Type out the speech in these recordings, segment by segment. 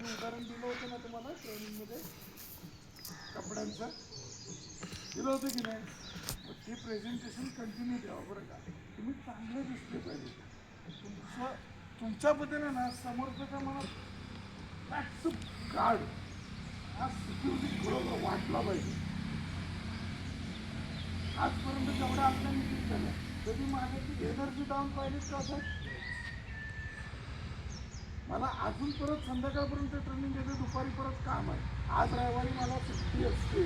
जे उदाहरण दिलं होतं ना तुम्हाला ट्रेनिंगमध्ये कपड्यांचं दिलं होतं की नाही, मग ते प्रेझेंटेशन कंटिन्यू ठेवा बरं का. तुम्ही चांगले दिसले पाहिजे. तुमच्याबद्दल आहे ना समोरच्या मनात फॅक्ट गार्ड हा सिक्युरिटी खरोखर वाटला पाहिजे. आजपर्यंत जेवढ्या आपल्या मिटिंग झाल्या कधी माझ्याची एनर्जी डाऊन पाहिजेच का असं. मला अजून परत संध्याकाळपर्यंत ट्रेनिंग घेते, दुपारी परत काम आहे. आज रविवारी मला सुट्टी असते,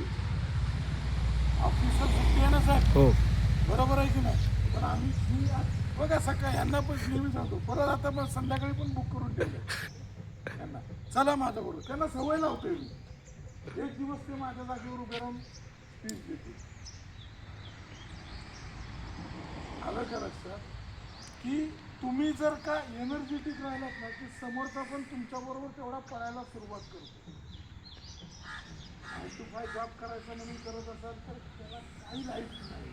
ऑफिसर सुट्टी आहे ना साहेब. हो. बरोबर आहे की नाही. पण आम्ही मी आज बघा सकाळी यांना पण नेहमी सांगतो, परत आता मग संध्याकाळी पण बुक करून ठेवले त्यांना, चला माझ्याबरोबर. त्यांना सवय लावतोय मी. एक दिवस ते माझ्या जागेवर उभे राहून स्पीच देते. आलं का लक्षात की तुम्ही जर का एनर्जेटिक राहिलात ना की समोरचा पण तुमच्याबरोबर तेवढा पळायला सुरुवात करतो. 9 to 5 जॉब करायचा म्हणून करत असाल तर त्याला काही लाईफ नाही.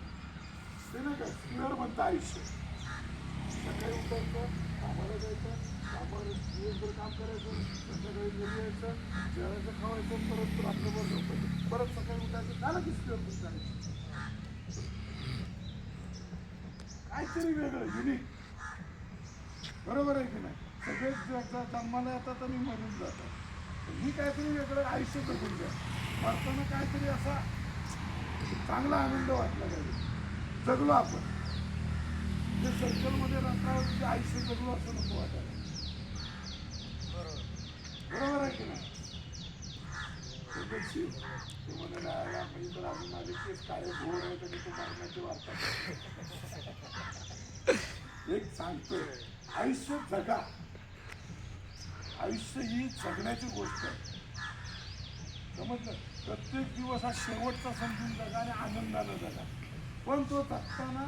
ते नाही का स्क्वेअर म्हणतं आयुष्य. सकाळी उठायचं, कामाला जायचं, कामावर दिवसभर काम करायचं, संध्याकाळी घरी यायचं, जेवायचं, खावायचं, परत रात्रभर झोपायचं, परत सकाळी उठायचं, झालं की स्क्वेअर म्हणतं आयुष्य. काहीतरी वेगळं युनिक. बरोबर आहे की नाही. सगळेच जन्माला येतात आणि मरून जातात. मी काहीतरी वेगळं आयुष्य जगून द्या. मरताना काहीतरी असा चांगला आनंद वाटला पाहिजे. जगलो आपण जे सर्कलमध्ये राहता आयुष्य जगलो असं नको वाटायला. बरोबर आहे की नाही. ते म्हणाला मी तर अजून माझे केस काळे घोर आहेत आणि तो मरण्याची वार्ता. एक सांगतोय आयुष्य जगा. आयुष्य ही जगण्याची गोष्ट आहे. समजलं. प्रत्येक दिवस हा शेवटचा समजून जगा आणि आनंदानं जगा. पण तो जगताना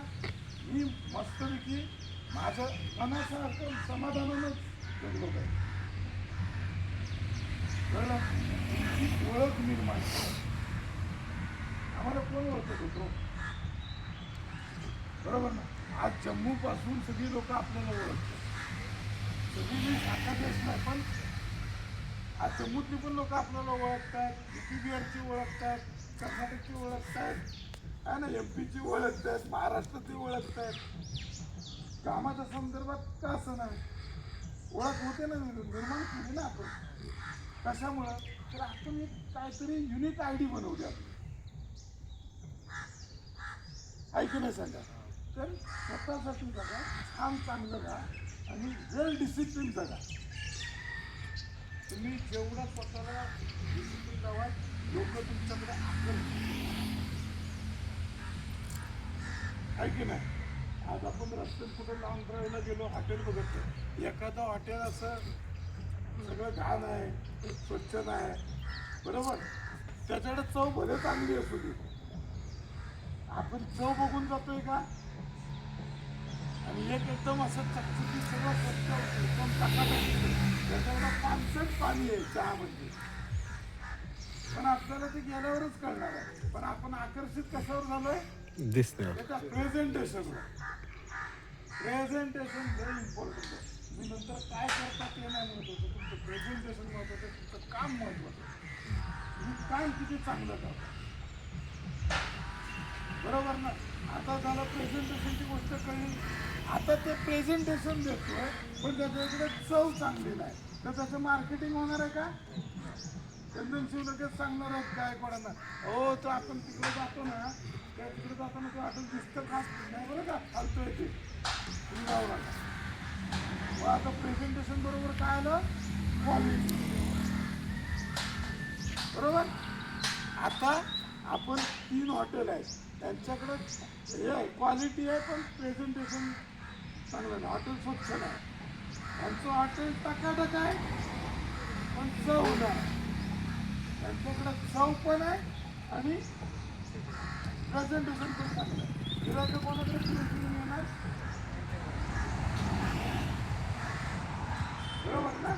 मी मस्तपैकी माझं मनासारखं समाधानानंच जगलो पाहिजे. कळलं. तुमची ओळख निर्माण करा. आम्हाला कोण ओळखत होतो. बरोबर ना. आज जम्मू पासून सगळी लोक आपल्याला ओळखतात. सगळी मी शाखा देश नाही, पण आज जम्मूतली पण लोक आपल्याला ओळखतात, युपी बिहारची ओळखतात, कर्नाटकची ओळखतात, आहे ना, MP ची ओळखतात, महाराष्ट्राची ओळखतात. कामाच्या संदर्भात का असं नाही ओळख होते ना, निर्माण केली ना आपण. कशामुळं तर आपण एक काहीतरी युनिक ID बनवली आपली. ऐकू नाही सांगा. तर स्वतःसाठी जगा, छान चांगलं राहा आणि वेल डिसिप्लिन जगा. तुम्ही जेवढा स्वतःला डिसिप्लिन लावाल लोक तुमच्याकडे आकर्षित. आहे की नाही. आज आपण रस्त्यात कुठं लॉंग ड्राईव्हला गेलो, हॉटेल बघतो, एखादं हॉटेल असं सगळं घाण आहे, स्वच्छ नाही, बरोबर. त्याच्याकडे चव भले चांगली असू दे, आपण चव बघून जातोय का. आणि एक एकदम असं चकचकीत सगळं स्वच्छ एकदम टाकाटाकी, त्याच्याकडे 500 पाणी आहे चहामध्ये, पण आपल्याला ते गेल्यावरच कळणार आहे. पण आपण आकर्षित कशावर झालोय, दिसतंय. त्याच्या प्रेझेंटेशनवर. प्रेझेंटेशन व्हेरी इम्पॉर्टंट आहे. मी नंतर काय करता ते नाही म्हणत होतो, तुमचं प्रेझेंटेशन महत्वाचं, तुमचं काम महत्वाचं. तुम्ही काम किती चांगलं करता. बरोबर ना. आता झालं प्रेझेंटेशनची गोष्ट कळली. आता ते प्रेझेंटेशन देतोय पण त्याच्याकडे चव चांगली नाही, तर त्याचं मार्केटिंग होणार आहे का. चंदनशिव लगेच सांगणार आहेत काय कोणाला, हो तो आपण तिकडे जातो ना, त्या तिकडे जाताना ते हॉटेल दिसतं खास नाही बरं का, फालतोय ते तुम्ही जाऊ नका. मग आता प्रेझेंटेशन बरोबर काय आलं, क्वालिटी. बरोबर. आता आपण 3 हॉटेल आहेत, त्यांच्याकडं हे आहे क्वालिटी आहे पण प्रेझेंटेशन चांगलं नाही, हॉटेल स्वच्छ नाही. त्यांचं हॉटेल टकाटक आहे पण चव नाही. त्यांच्याकडे चव पण आहे आणि प्रेझेंटेशन पण चांगलं आहे. गिरायचं कोणाकडे फिरून येणार. बरोबर ना.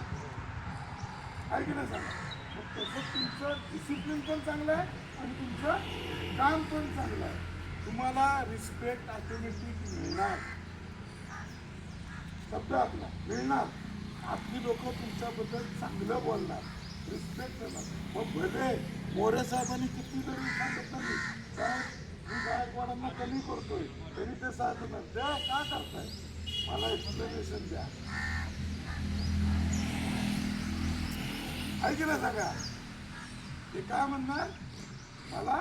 आहे की नाही सांगा. मग तसं तुमचं डिसिप्लिन पण चांगलं आहे आणि तुमचं काम पण चांगलं आहे. तुम्हाला रिस्पेक्ट ऑटोमॅटिक मिळणार. शब्द आपला मिळणार. आपली लोक तुमच्याबद्दल चांगलं बोलणार, रिस्पेक्ट देणार. मग भले मोरे साहेबांनी किती जरी सांगितलं मी साहेब मी गायकवाडांना कमी करतोय तरी ते सांगणार द्या का करताय, मला एक्सप्लेनेशन द्या. ऐक ना सांगा ते काय म्हणणार, मला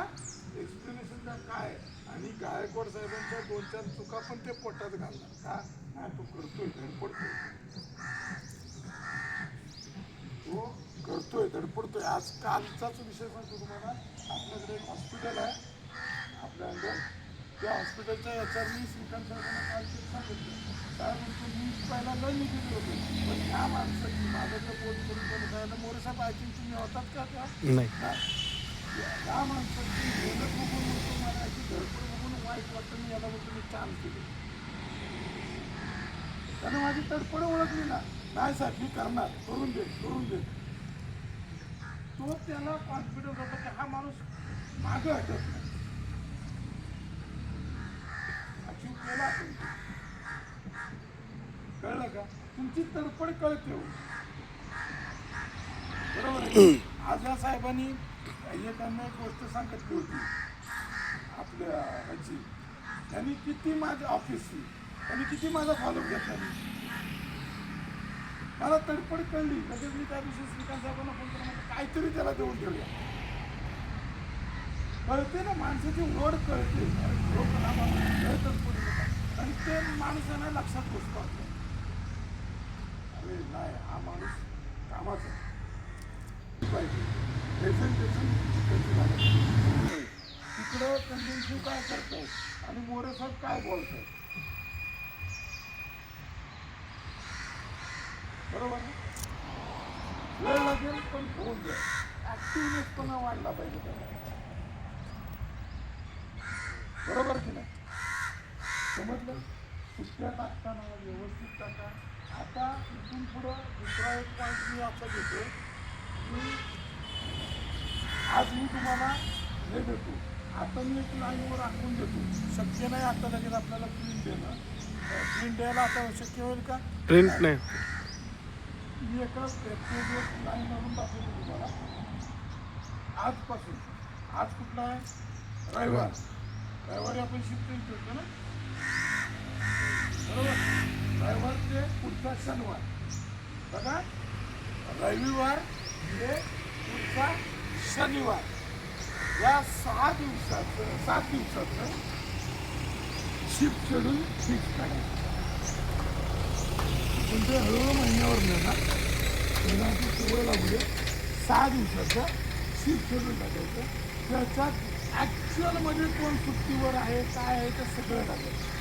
एक्सप्लेनेशन द्या काय. आणि गायकवाड साहेबांच्या 2-4 चुका पण ते पोटात घालणार का नाही, तो करतोय धडपडतोय, तो करतोय धडपडतोय. आज कालचाच विषय सांगतो तुम्हाला. आपल्याकडे एक हॉस्पिटल आहे आपल्या अंदर, त्या हॉस्पिटलच्या याच्यावर श्रीकांत साहेबांना काल ते सांगितलं काय म्हणतो मी पहिला लय निघित होतो पण ह्या माणसाची माझं जे बोल करून पण मोरे साहेब आय थिंक तुम्ही होतात का त्या या माणसाची मेहनत बघून म्हणतो मला याची धडपड बघून वाईट वाटतं, मी याला म्हणतो मी चान्स दिले. त्यानं माझी तडपड ओळखली ना, नाही साहेब मी करणार, करून दे करून दे. तो त्याला कॉन्फिडन्स होता की हा माणूस मागं हटत नाही, अचीव केला आपण. कळलं का, तुमची तडपड कळते हो. बरोबर. आझा साहेबांनी त्यांना एक गोष्ट सांगितली होती आपल्या ह्याची, त्यांनी किती माझ्या ऑफिसची त्यांनी किती माझा फॉलोअप घेतला, मला तडपड कळली. म्हणजे मी त्या दिवशी श्रीकांत साहेबांना फोन करून काहीतरी त्याला देऊन ठेवूया. कळते ना माणसाची ओढ कळते, तडपड आणि ते माणसाने लक्षात बसतो आपल्या, अरे नाही हा माणूस कामाचा पाहिजे. प्रेझेंटेशन तिकडं कंटेन्सिव्ह काय करतायत आणि मोरे साहेब काय बोलतायत, बरोबर ना. वेळ लागेल पण होऊन द्या, ऍक्टिव्हनेसपणा वाढला पाहिजे त्याला, बरोबर की नाही. समजलं. सुट्ट्या टाकताना व्यवस्थित टाका. आता इथून पुढं दुसरा एक पॉईंट मी असा घेतो की आज मी तुम्हाला हे देतो, आता मी एक लाईनवर आखून देतो, शक्य नाही आता लगेच आपल्याला प्रिंट देणं. प्रिंट द्यायला आता शक्य होईल का, प्रिंट नाही. मी एका लाईन मारून दाखवतो तुम्हाला. आजपासून, आज कुठला आहे, रविवार, रविवारी आपण शिफ्टिंग करतो ना, बरोबर. रविवार ते पुढचा शनिवार, बघा रविवार ते पुढचा शनिवार, या 7 दिवसाचं शिफ्ट शेड्यूल फिक्स करायचं. पण ते हळूहळू महिन्यावर मिळणार, महिन्याची सवय लागू दे. 6 दिवसाचं शिफ्ट शेड्यूल टाकायचं. त्याच्यात ॲक्च्युअलमध्ये कोण सुट्टीवर आहे काय आहे ते सगळं टाकायचं.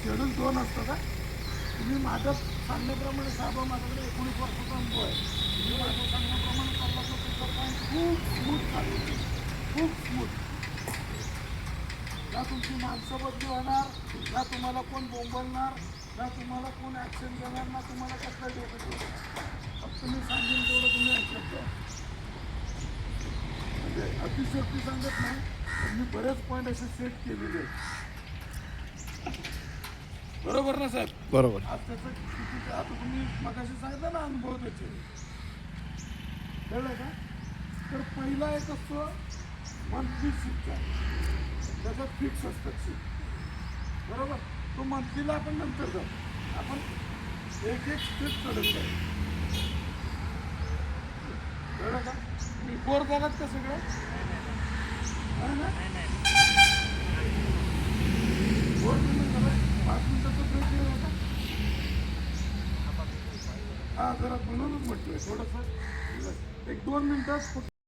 शेड्यूल 2 असतं का, तुम्ही माझ्या सांगण्याप्रमाणे साहेब माझ्याकडे 19 वर्षाचा अनुभव आहे. तुम्ही माझ्या सांगण्याप्रमाणे करला तर तुमचा पॉईंट खूप स्मूथ चालेल, खूप स्मूथ. ना तुमची माणसं बदली होणार, ना तुम्हाला कोण बोंबलणार, ना तुम्हाला कोण ॲक्शन देणार, ना तुम्हाला कसला डोकं देणार. फक्त मी सांगेन तेवढं तुम्ही ऐकत जा. म्हणजे अतिशयोक्ती सांगत नाही, पण मी बरेच पॉईंट असे सेट केलेले आहेत. बरोबर ना साहेब. बरोबर. आज त्याचं किती आता तुम्ही मगाशी सांगितलं ना अनुभव त्याचे, कळलं का. तर पहिला एक असतो मंथली शिफ्टचा, त्याच्यात फिक्स असतात शिफ्ट, बरोबर. तो मंथलीला आपण नंतर जाऊ, आपण एक स्टेप चढत जाऊ, कळलं का. बोर झालात का सगळं, आहे ना. बोर झालं 5 मिनिटाचा ब्रेक घेऊ नका. हा जरा म्हणूनच म्हटलंय थोडंसं 1-2 मिनिटात.